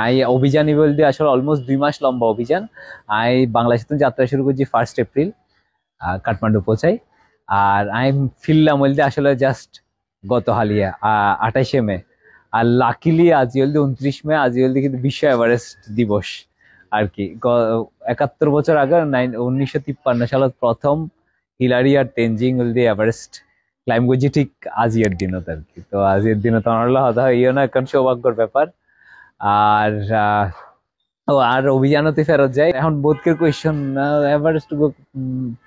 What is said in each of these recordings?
I অভিযান বলতে আসলে অলমোস্ট 2 মাস লম্বা অভিযান। আই বাংলাদেশ থেকে যাত্রা শুরু করছি 1 এপ্রিল কাঠমান্ডু পৌঁছাই। আর আই ফিরলাম বলতে আসলে জাস্ট গত হালিয়া 28শে মে। আর লাকিলি আজ হলদি 29 মে, আজ হলদি কিন্তু বিশ্ব এভারেস্ট দিবস আর কি। 71 বছর আগে 1953 সালত প্রথম হিলারি আর তেনজিং হলদি এভারেস্ট ক্লাইম করছি ঠিক আজিয়ের দিনত আর কি। তো আজিয়ের দিনত আমার হতা ইয়ে না এখন সৌভাগ্যর ব্যাপার। আর আর অভিযানতে ফেরত যায় এখন বোধকের কোয়েশ্চন এভারেস্ট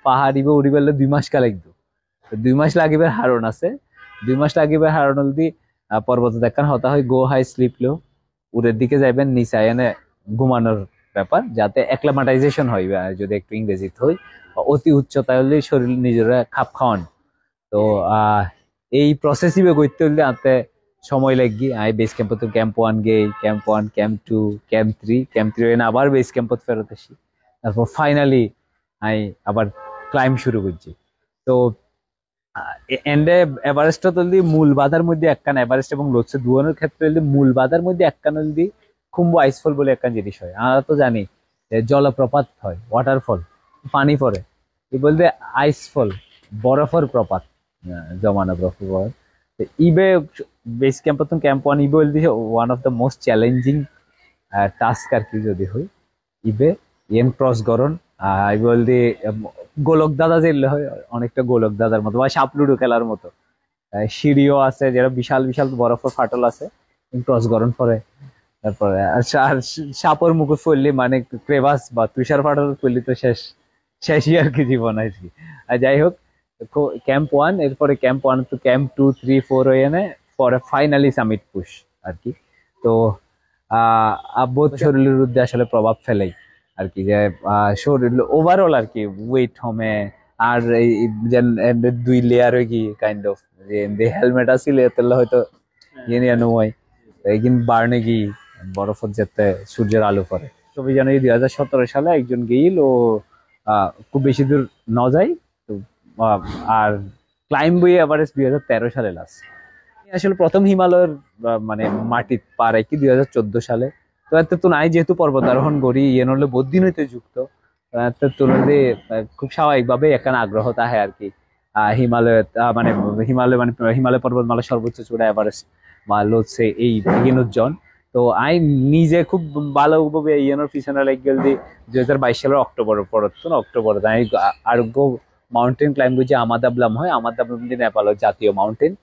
পাহাড়ি বা উড়ি পেলে 2 মাস কা লাগবে। 2 মাস লাগিবে হারণ আছে, 2 মাস লাগিবে হারণ হলদি পর্বত দেখান হতা হয় গো হাই স্লিপ লো। উড়ের দিকে যাইবেন নিচে এনে ঘুমানোর ব্যাপার যাতে অ্যাক্লামাটাইজেশন হয়, যদি একটু ইংরেজিতে হই অতি উচ্চতায় হলে শরীর নিজেরা খাপ খাওয়ান। তো এই প্রসেস হিসেবে করতে হলে আনতে সময় লাগবে। আই বেস ক্যাম্প তো ক্যাম্প 1 গে, ক্যাম্প 1, ক্যাম্প 2, ক্যাম্প 3 এনে আবার বেস ক্যাম্পত ফেরত আসি। তারপর ফাইনালি আই আবার ক্লাইম শুরু করছি। তো এন্ডে এভারেস্ট তুলদি মূল বাধার মধ্যে একখান, এভারেস্ট এবং লোৎসে দুয়ানোর ক্ষেত্রে মূল বাধার মধ্যে একখান হলদি খুম্বু আইসফল বলে একখান জিনিস হয়। আমরা তো জানি জলপ্রপাত হয়, ওয়াটারফল, পানি পড়ে। এই বলতে আইসফল বরফের প্রপাত, জমানো বরফ। ইবে বেস ক্যাম্প তো ক্যাম্প 1 ইবে বলতে one of the most challenging task আর কি যদি হই। ইবে এন ক্রস গরন ইবে বলতে গোলক দাদা যেগুলো হয় অনেকটা গোলক দাদার মতো বা সাপলুডো খেলার মতো। সিঁড়িও আছে যেটা বিশাল বিশাল বরফের ফাটল আছে ক্রস গরম পরে। তারপরে আর সাপর মুখে পড়লি মানে ক্রেভাস বা তুষার ফাটল পড়লি তো শেষই আর কি জীবন আর কি। আর যাই হোক ক্যাম্প 1 এরপরে ক্যাম্প 1 তো ক্যাম্প 2, 3, 4 হয়ে এনে পরে ফাইনালি সামিট পুশ আর কি। তো বোধ শরীরের মধ্যে আসলে প্রভাব ফেলেই আর কি, যে শরীর ওভারঅল আর কি ওয়েট কমে। আর এই যে 2 লেয়ার হয়ে কি কাইন্ড অফ যে হেলমেট আসলে তাহলে হয়তো ইয়ে নিয়ে নয় এইদিন বার্নে গি বরফত যেতে সূর্যের আলো পড়ে। তবে জানো 2017 সালে একজন গেইল ও খুব বেশি দূর ন যায়। তো আর ক্লাইম বই এভারেস্ট 2013 সালে লাস্ট আসলে প্রথম হিমালয়ের মানে মাটির পা রাখি 2014 সালে। তো এত তো নাই যেহেতু পর্বতারোহণ করি ইয়ে নলে বহুত দিন হইতে যুক্ত তুলনায় খুব স্বাভাবিকভাবে এখানে আগ্রহ তাহে আর কি। হিমালয় মানে হিমালয় পর্বতমালা সর্বোচ্চ চূড়া এভারেস্ট বা লোৎসে এই জন। তো আই নিজে খুব ভালোভাবে ইয়েনোর পিছনে লেগে গেল 2022 সালের অক্টোবর আমি আরোগ্য মাউন্টেন ক্লাইম্ব করছি আমাদাবলাম হয়। আমাদাবলাম নেপালের জাতীয় মাউন্টেন।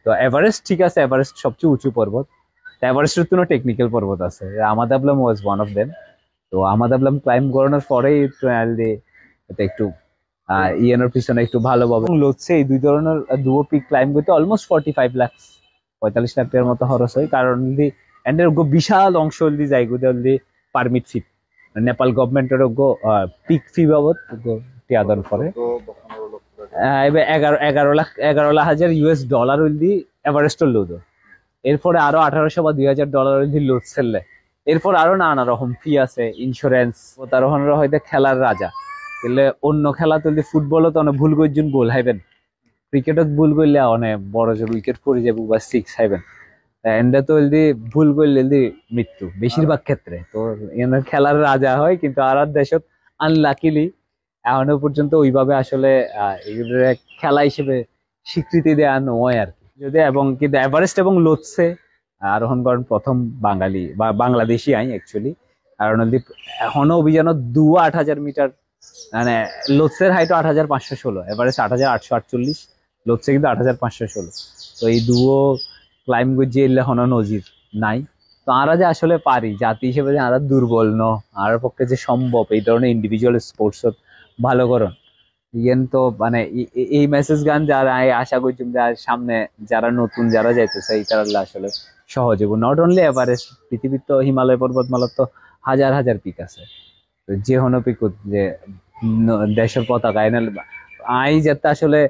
তো এভারেস্ট ঠিক আছে, এভারেস্ট সবচেয়ে উঁচু পর্বত। এভারেস্টের তো টেকনিক্যাল পর্বত আছে, আমাদাবলাম ওয়াজ ওয়ান অফ দেম। তো আমাদাবলাম ক্লাইম্ব করানোর পরেই একটু ইয়েনোর পিছনে একটু ভালোভাবে লোচ্ছে এই দুই ধরনের দুও পিক ক্লাইম্ব করতে অলমোস্ট 45 লাখ 45 লাখ টাকার মতো খরচ হয়। কারণ এন্ডের বিশাল অংশ জায়গা পারমিট ফি নেপাল গভর্নমেন্টের পিক ফি বাবদ টিয়াদন করে। এবার 11,000 US ডলার হইলি এভারেস্টের লোদ। এরপরে আরো 1800 বা 2000 ডলার হইলি লোদ সেললে। এরপর আরো নানা রকম ফি আছে, ইন্স্যুরেন্স, প্রতারোহণের হয়তো খেলার রাজা। তাহলে অন্য খেলা তুললে ফুটবলও তো অনেক ভুল করছেন গোল হাইবেন, ক্রিকেটত ভুল করলে অনেক বড় যে উইকেট পড়ে যাবো বা 6 হাইবেন। এন্ডা তো ভুল করলে মৃত্যু বেশিরভাগ ক্ষেত্রে। তো এনার খেলার রাজা হয় কিন্তু আর দেশত আনলাকিলি এখনো পর্যন্ত ওইভাবে আসলে খেলা হিসেবে স্বীকৃতি দেওয়া নয় আর কি। যদি এবং কিন্তু এভারেস্ট এবং লোৎসে আরোহণ করেন প্রথম বাঙালি বা বাংলাদেশি আই অ্যাকচুয়ালি। কারণ এখনো অভিযানত 8,000 মিটার মানে লোৎসের হাইট 8,516, এভারেস্ট 8,848, লোৎসে কিন্তু 8,516। তো এই দুও ক্লাইম্ব করছি এলে এখনো নজির নাই। তো আমরা যে আসলে পারি জাতি হিসেবে যে আমরা দুর্বল ন, আর পক্ষে যে সম্ভব এই ধরনের ইন্ডিভিজুয়াল স্পোর্টস ভালো করুন ইয়েন। তো মানে এই মেসেজ গান যারা আশা করছি সামনে যারা নতুন যারা যাইতেছে এই তারা আসলে সহজ হবো। নট অনলি এভারেস্ট, পৃথিবীর তো হিমালয় পর্বতমালার তো হাজার হাজার পিক আছে। যে হনো পিক যে দেশের পতাকা এনে আই যাতে আসলে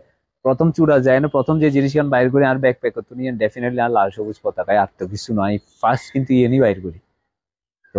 প্রথম চূড়া যায় না, প্রথম যে জিনিস গান বাইর করি আর ব্যাকপ্যাক করতে নিয়ে ডেফিনেটলি আর লাল সবুজ পতাকায় আর তো কিছু নয়, ফার্স্ট কিন্তু ইয়ে নিয়ে বাইর করি। তো